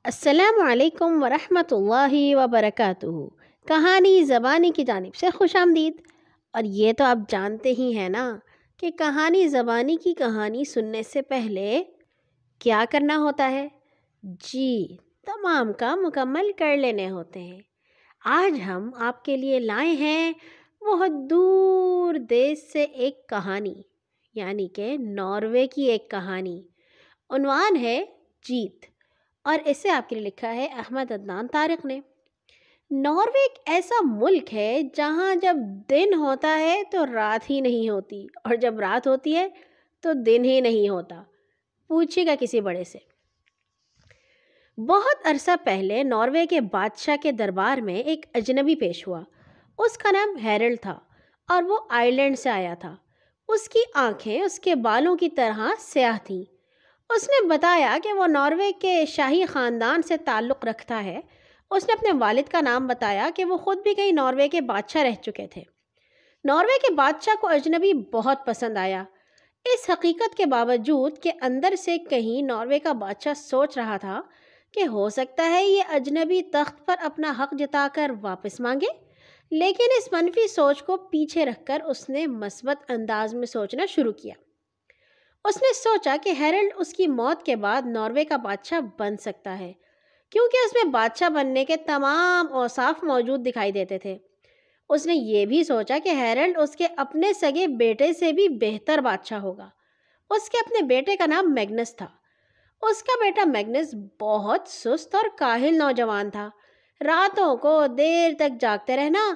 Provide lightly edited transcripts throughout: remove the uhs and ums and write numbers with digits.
السلام علیکم ورحمۃ اللہ وبرکاتہ۔ کہانی زبانی کی جانب سے خوش آمدید۔ اور یہ تو آپ جانتے ہی ہیں نا کہ کہانی زبانی کی کہانی سننے سے پہلے کیا کرنا ہوتا ہے؟ جی، تمام کام مکمل کر لینے ہوتے ہیں۔ آج ہم آپ کے لیے لائے ہیں بہت دور دیش سے ایک کہانی، یعنی کہ ناروے کی ایک کہانی۔ عنوان ہے جیت، اور اسے آپ کے لیے لکھا ہے احمد عدنان طارق نے۔ ناروے ایک ایسا ملک ہے جہاں جب دن ہوتا ہے تو رات ہی نہیں ہوتی، اور جب رات ہوتی ہے تو دن ہی نہیں ہوتا۔ پوچھے گا کسی بڑے سے۔ بہت عرصہ پہلے ناروے کے بادشاہ کے دربار میں ایک اجنبی پیش ہوا۔ اس کا نام ہیرلڈ تھا اور وہ آئرلینڈ سے آیا تھا۔ اس کی آنکھیں اس کے بالوں کی طرح سیاہ تھیں۔ اس نے بتایا کہ وہ ناروے کے شاہی خاندان سے تعلق رکھتا ہے۔ اس نے اپنے والد کا نام بتایا کہ وہ خود بھی کہیں ناروے کے بادشاہ رہ چکے تھے۔ ناروے کے بادشاہ کو اجنبی بہت پسند آیا۔ اس حقیقت کے باوجود کہ اندر سے کہیں ناروے کا بادشاہ سوچ رہا تھا کہ ہو سکتا ہے یہ اجنبی تخت پر اپنا حق جتا کر واپس مانگے، لیکن اس منفی سوچ کو پیچھے رکھ کر اس نے مثبت انداز میں سوچنا شروع کیا۔ اس نے سوچا کہ ہیرلڈ اس کی موت کے بعد ناروے کا بادشاہ بن سکتا ہے، کیونکہ اس میں بادشاہ بننے کے تمام اوصاف موجود دکھائی دیتے تھے۔ اس نے یہ بھی سوچا کہ ہیرلڈ اس کے اپنے سگے بیٹے سے بھی بہتر بادشاہ ہوگا۔ اس کے اپنے بیٹے کا نام میگنس تھا۔ اس کا بیٹا میگنس بہت سست اور کاہل نوجوان تھا۔ راتوں کو دیر تک جاگتے رہنا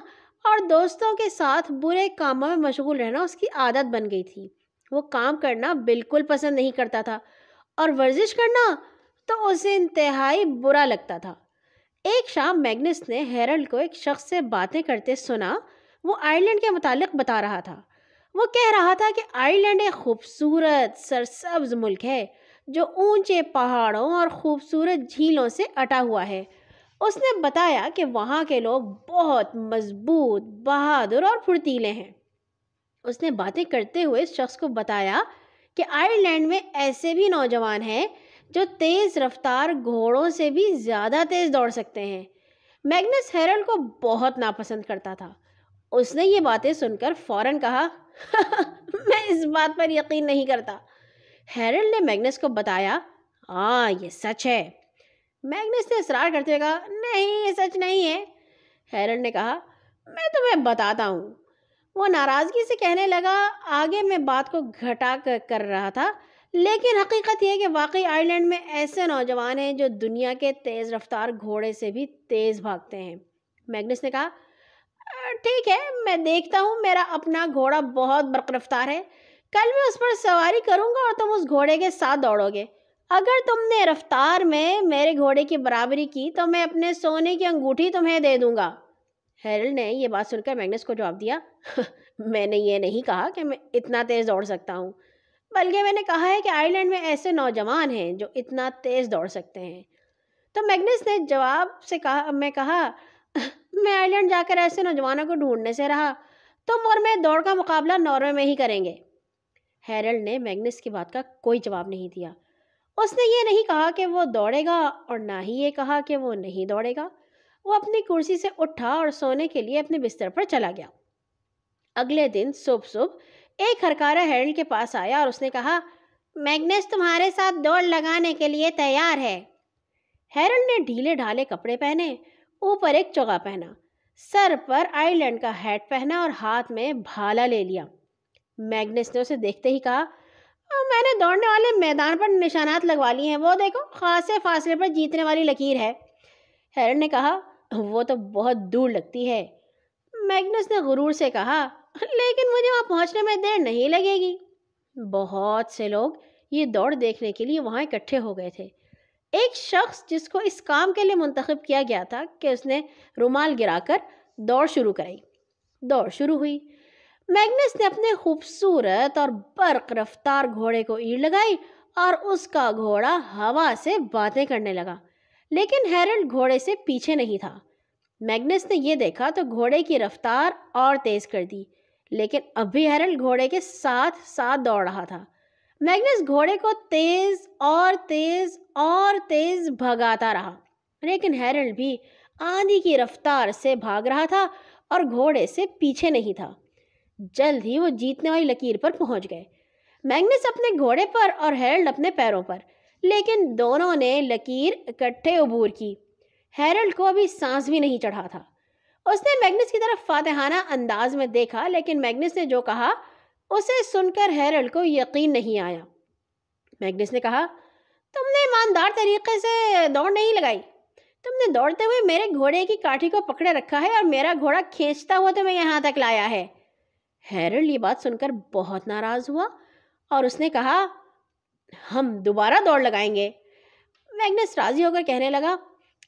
اور دوستوں کے ساتھ برے کاموں میں مشغول رہنا اس کی عادت بن گئی تھی۔ وہ کام کرنا بالکل پسند نہیں کرتا تھا، اور ورزش کرنا تو اسے انتہائی برا لگتا تھا۔ ایک شام میگنس نے ہیرلڈ کو ایک شخص سے باتیں کرتے سنا۔ وہ آئرلینڈ کے متعلق بتا رہا تھا۔ وہ کہہ رہا تھا کہ آئرلینڈ ایک خوبصورت سرسبز ملک ہے جو اونچے پہاڑوں اور خوبصورت جھیلوں سے اٹا ہوا ہے۔ اس نے بتایا کہ وہاں کے لوگ بہت مضبوط، بہادر اور پھرتیلے ہیں۔ اس نے باتیں کرتے ہوئے اس شخص کو بتایا کہ آئرلینڈ میں ایسے بھی نوجوان ہیں جو تیز رفتار گھوڑوں سے بھی زیادہ تیز دوڑ سکتے ہیں۔ میگنس ہیرلڈ کو بہت ناپسند کرتا تھا۔ اس نے یہ باتیں سن کر فوراً کہا، میں اس بات پر یقین نہیں کرتا۔ ہیرلڈ نے میگنس کو بتایا، ہاں یہ سچ ہے۔ میگنس نے اصرار کرتے ہوئے کہا، نہیں یہ سچ نہیں ہے۔ ہیرلڈ نے کہا، میں تمہیں بتاتا ہوں۔ وہ ناراضگی سے کہنے لگا، آگے میں بات کو گھٹا کر رہا تھا، لیکن حقیقت یہ کہ واقعی آئرلینڈ میں ایسے نوجوان ہیں جو دنیا کے تیز رفتار گھوڑے سے بھی تیز بھاگتے ہیں۔ میگنس نے کہا، ٹھیک ہے، میں دیکھتا ہوں۔ میرا اپنا گھوڑا بہت برق رفتار ہے۔ کل میں اس پر سواری کروں گا اور تم اس گھوڑے کے ساتھ دوڑو گے۔ اگر تم نے رفتار میں میرے گھوڑے کی برابری کی تو میں اپنے سونے کی انگوٹھی تمہیں دے دوں گا۔ ہیرلڈ نے یہ بات سن کر میگنس کو جواب دیا، میں نے یہ نہیں کہا کہ میں اتنا تیز دوڑ سکتا ہوں، بلکہ میں نے کہا ہے کہ آئرلینڈ میں ایسے نوجوان ہیں جو اتنا تیز دوڑ سکتے ہیں۔ تو میگنس نے جواب سے کہا، میں آئرلینڈ جا کر ایسے نوجوانوں کو ڈھونڈنے سے رہا۔ تم اور میں دوڑ کا مقابلہ ناروے میں ہی کریں گے۔ ہیرلڈ نے میگنس کی بات کا کوئی جواب نہیں دیا۔ اس نے یہ نہیں کہا کہ وہ دوڑے گا اور نہ ہی یہ کہا کہ وہ نہیں دوڑے گا۔ وہ اپنی کرسی سے اٹھا اور سونے کے لیے اپنے بستر پر چلا گیا۔ اگلے دن صبح ایک ہرکارا ہیرلڈ کے پاس آیا اور اس نے کہا، میگنس تمہارے ساتھ دوڑ لگانے کے لیے تیار ہے۔ ہیرلڈ نے ڈھیلے ڈھالے کپڑے پہنے، اوپر ایک چوغا پہنا، سر پر آئرلینڈ کا ہیٹ پہنا اور ہاتھ میں بھالا لے لیا۔ میگنس نے اسے دیکھتے ہی کہا، میں نے دوڑنے والے میدان پر نشانات لگوا لیے ہیں، وہ دیکھو خاصے فاصلے پر جیتنے والی لکیر ہے۔ ہیرلڈ نے کہا، وہ تو بہت دور لگتی ہے۔ میگنس نے غرور سے کہا، لیکن مجھے وہاں پہنچنے میں دیر نہیں لگے گی۔ بہت سے لوگ یہ دوڑ دیکھنے کے لیے وہاں اکٹھے ہو گئے تھے۔ ایک شخص جس کو اس کام کے لیے منتخب کیا گیا تھا کہ اس نے رومال گرا کر دوڑ شروع کرائی۔ دوڑ شروع ہوئی۔ میگنس نے اپنے خوبصورت اور برق رفتار گھوڑے کو ایڑ لگائی اور اس کا گھوڑا ہوا سے باتیں کرنے لگا، لیکن ہیرلڈ گھوڑے سے پیچھے نہیں تھا۔ میگنس نے یہ دیکھا تو گھوڑے کی رفتار اور تیز کر دی، لیکن اب بھی ہیرلڈ گھوڑے کے ساتھ ساتھ دوڑ رہا تھا۔ میگنس گھوڑے کو تیز اور تیز بھگاتا رہا، لیکن ہیرلڈ بھی آندھی کی رفتار سے بھاگ رہا تھا اور گھوڑے سے پیچھے نہیں تھا۔ جلد ہی وہ جیتنے والی لکیر پر پہنچ گئے، میگنس اپنے گھوڑے پر اور ہیرلڈ اپنے پیروں پر، لیکن دونوں نے لکیر اکٹھے عبور کی۔ ہیرلڈ کو ابھی سانس بھی نہیں چڑھا تھا۔ اس نے میگنس کی طرف فاتحانہ انداز میں دیکھا، لیکن میگنس نے جو کہا اسے سن کر ہیرلڈ کو یقین نہیں آیا۔ میگنس نے کہا، تم نے ایماندار طریقے سے دوڑ نہیں لگائی، تم نے دوڑتے ہوئے میرے گھوڑے کی کاٹھی کو پکڑے رکھا ہے اور میرا گھوڑا کھینچتا ہوا تمہیں یہاں تک لایا ہے۔ ہیرلڈ یہ بات سن کر بہت ناراض ہوا اور اس نے کہا، ہم دوبارہ دوڑ لگائیں گے۔ میگنس راضی ہو کر کہنے لگا،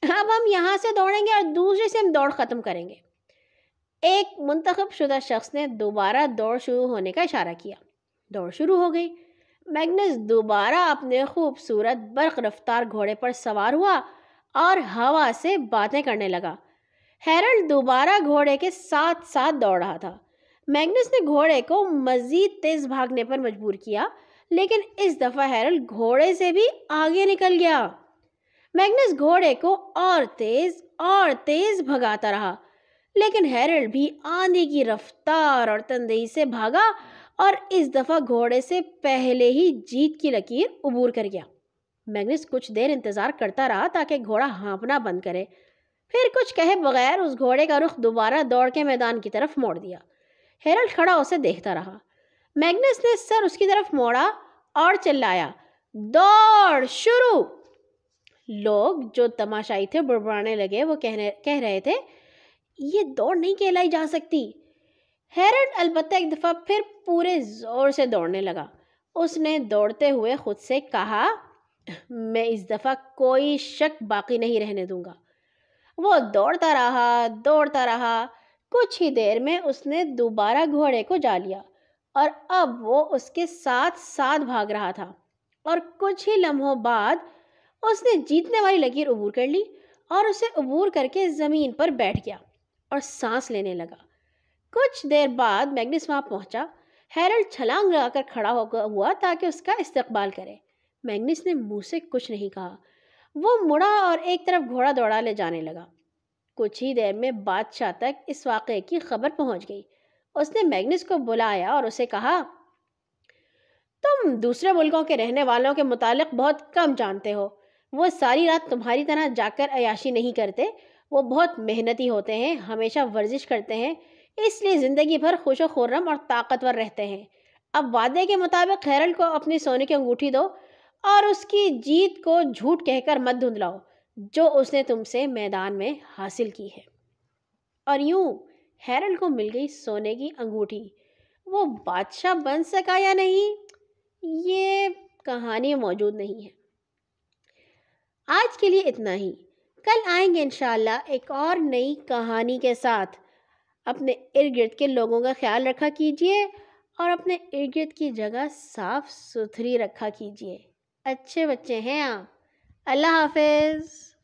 اب ہم یہاں سے دوڑیں گے اور دوسرے سے ہم دوڑ ختم کریں گے۔ ایک منتخب شدہ شخص نے دوبارہ دوڑ شروع ہونے کا اشارہ کیا۔ دوڑ شروع ہو گئی۔ میگنس دوبارہ اپنے خوبصورت برق رفتار گھوڑے پر سوار ہوا اور ہوا سے باتیں کرنے لگا۔ ہیرلڈ دوبارہ گھوڑے کے ساتھ ساتھ دوڑ رہا تھا۔ میگنس نے گھوڑے کو مزید تیز بھاگنے پر مجبور کیا، لیکن اس دفعہ ہیرلڈ گھوڑے سے بھی آگے نکل گیا۔ میگنس گھوڑے کو اور تیز بھگاتا رہا، لیکن ہیرلڈ بھی آندھی کی رفتار اور تندہی سے بھاگا اور اس دفعہ گھوڑے سے پہلے ہی جیت کی لکیر عبور کر گیا۔ میگنس کچھ دیر انتظار کرتا رہا تاکہ گھوڑا ہانپنا بند کرے، پھر کچھ کہے بغیر اس گھوڑے کا رخ دوبارہ دوڑ کے میدان کی طرف موڑ دیا۔ ہیرلڈ کھڑا اسے دیکھتا رہا۔ میگنس نے سر اس کی طرف موڑا اور چلایا، دوڑ شروع! لوگ جو تماشائی تھے بڑبڑانے لگے، وہ کہہ رہے تھے، یہ دوڑ نہیں کہلائی جا سکتی۔ ہیرلڈ البتہ ایک دفعہ پھر پورے زور سے دوڑنے لگا۔ اس نے دوڑتے ہوئے خود سے کہا، میں اس دفعہ کوئی شک باقی نہیں رہنے دوں گا۔ وہ دوڑتا رہا۔ کچھ ہی دیر میں اس نے دوبارہ گھوڑے کو جا لیا اور اب وہ اس کے ساتھ ساتھ بھاگ رہا تھا، اور کچھ ہی لمحوں بعد اس نے جیتنے والی لکیر عبور کر لی اور اسے عبور کر کے زمین پر بیٹھ گیا اور سانس لینے لگا۔ کچھ دیر بعد میگنس وہاں پہنچا۔ ہیرلڈ چھلانگ لگا کر کھڑا ہوا تاکہ اس کا استقبال کرے۔ میگنس نے منہ سے کچھ نہیں کہا۔ وہ مڑا اور ایک طرف گھوڑا دوڑا لے جانے لگا۔ کچھ ہی دیر میں بادشاہ تک اس واقعے کی خبر پہنچ گئی۔ اس نے میگنس کو بلایا اور اسے کہا، تم دوسرے ملکوں کے رہنے والوں کے متعلق بہت کم جانتے ہو۔ وہ ساری رات تمہاری طرح جا کر عیاشی نہیں کرتے، وہ بہت محنتی ہوتے ہیں، ہمیشہ ورزش کرتے ہیں، اس لیے زندگی بھر خوش و خرم اور طاقتور رہتے ہیں۔ اب وعدے کے مطابق ہیرلڈ کو اپنی سونے کی انگوٹھی دو اور اس کی جیت کو جھوٹ کہہ کر مت دھندلاؤ جو اس نے تم سے میدان میں حاصل کی ہے۔ اور یوں ہیرلڈ کو مل گئی سونے کی انگوٹھی۔ وہ بادشاہ بن سکا یا نہیں، یہ کہانی موجود نہیں ہے۔ آج کے لیے اتنا ہی۔ کل آئیں گے انشاءاللہ ایک اور نئی کہانی کے ساتھ۔ اپنے ارد گرد کے لوگوں کا خیال رکھا کیجیے اور اپنے ارد گرد کی جگہ صاف ستھری رکھا کیجیے۔ اچھے بچے ہیں آپ۔ اللہ حافظ۔